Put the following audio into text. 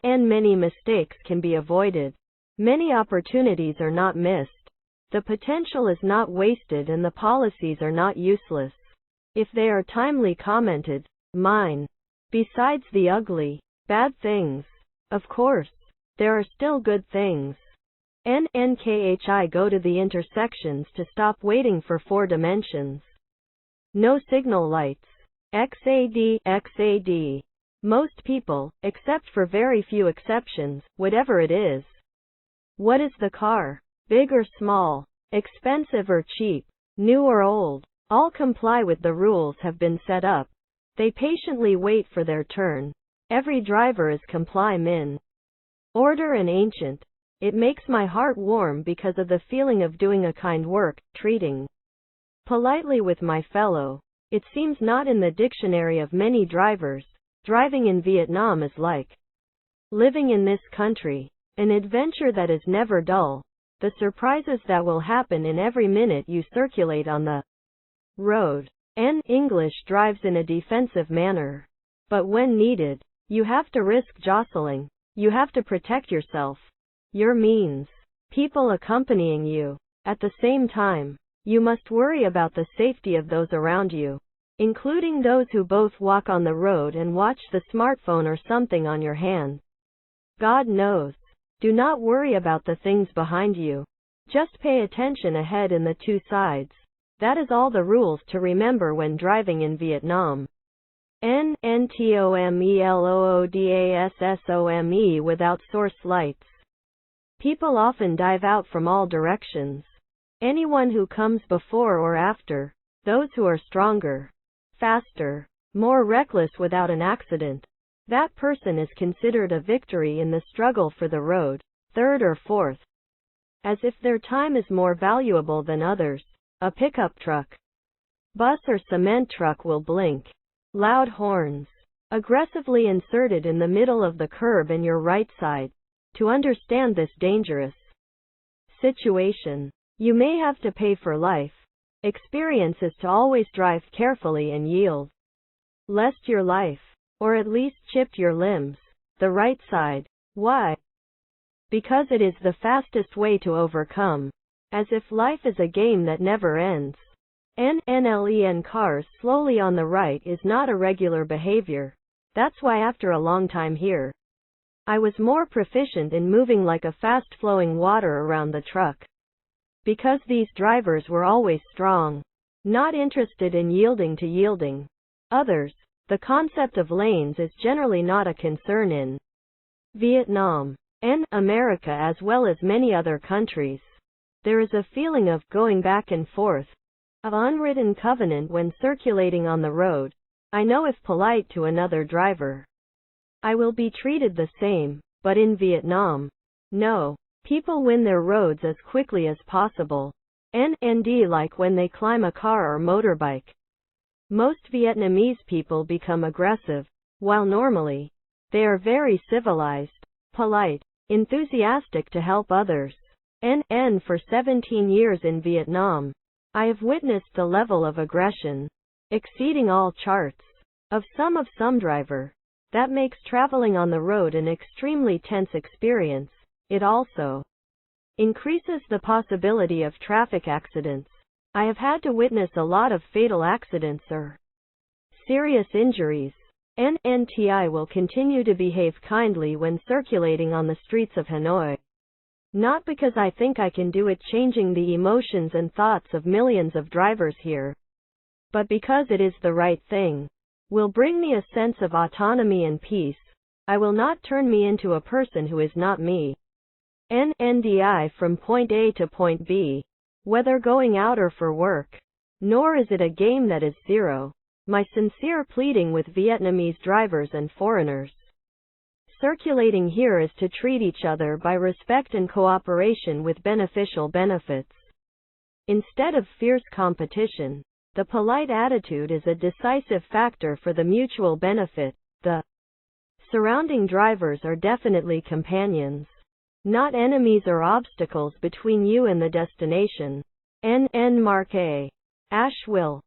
And many mistakes can be avoided. Many opportunities are not missed. The potential is not wasted and the policies are not useless. If they are timely commented, mine. Besides the ugly, bad things, of course, there are still good things. nkhi go to the intersections to stop waiting for 4 dimensions. No signal lights. XAD. Most people, except for very few exceptions, whatever it is. What is the car? Big or small? Expensive or cheap? New or old? All comply with the rules have been set up. They patiently wait for their turn. Every driver is complyMinh. Order and ancient. It makes my heart warm because of the feeling of doing a kind work, treating politely with my fellow. It seems not in the dictionary of many drivers. Driving in Vietnam is like living in this country. An adventure that is never dull. The surprises that will happen in every minute you circulate on the road. English drives in a defensive manner. But when needed, you have to risk jostling. You have to protect yourself. Your means. People accompanying you. At the same time, you must worry about the safety of those around you, including those who both walk on the road and watch the smartphone or something on your hand. God knows. Do not worry about the things behind you. Just pay attention ahead in the 2 sides. That is all the rules to remember when driving in Vietnam. NTOMELOOD without source lights. People often dive out from all directions. Anyone who comes before or after, those who are stronger, faster, more reckless without an accident, that person is considered a victory in the struggle for the road, 3rd or 4th. As if their time is more valuable than others. A pickup truck, bus or cement truck will blink. Loud horns. Aggressively inserted in the middle of the curb and your right side. To understand this dangerous situation, you may have to pay for life. Experience is to always drive carefully and yield. Lest your life, or at least chipped your limbs, the right side. Why? Because it is the fastest way to overcome. As if life is a game that never ends. NLEN cars slowly on the right is not a regular behavior. That's why after a long time here, I was more proficient in moving like a fast-flowing water around the truck. Because these drivers were always strong. Not interested in yielding others. The concept of lanes is generally not a concern in Vietnam and America as well as many other countries. There is a feeling of going back and forth, of unwritten covenant when circulating on the road. I know if polite to another driver, I will be treated the same, but in Vietnam, no. People win their roads as quickly as possible. Like when they climb a car or motorbike. Most Vietnamese people become aggressive, while normally, they are very civilized, polite, enthusiastic to help others. For 17 years in Vietnam, I have witnessed the level of aggression, exceeding all charts, of somedriver. That makes traveling on the road an extremely tense experience. It also increases the possibility of traffic accidents. I have had to witness a lot of fatal accidents or serious injuries. NTI will continue to behave kindly when circulating on the streets of Hanoi. Not because I think I can do it changing the emotions and thoughts of millions of drivers here, but because it is the right thing. Will bring me a sense of autonomy and peace. I will not turn me into a person who is not me. NDI from point A to point B, whether going out or for work. Nor is it a game that is zero. My sincere pleading with Vietnamese drivers and foreigners circulating here is to treat each other by respect and cooperation with beneficial benefits. Instead of fierce competition, the polite attitude is a decisive factor for the mutual benefit. The surrounding drivers are definitely companions, not enemies or obstacles between you and the destination. Mark A. Ashwill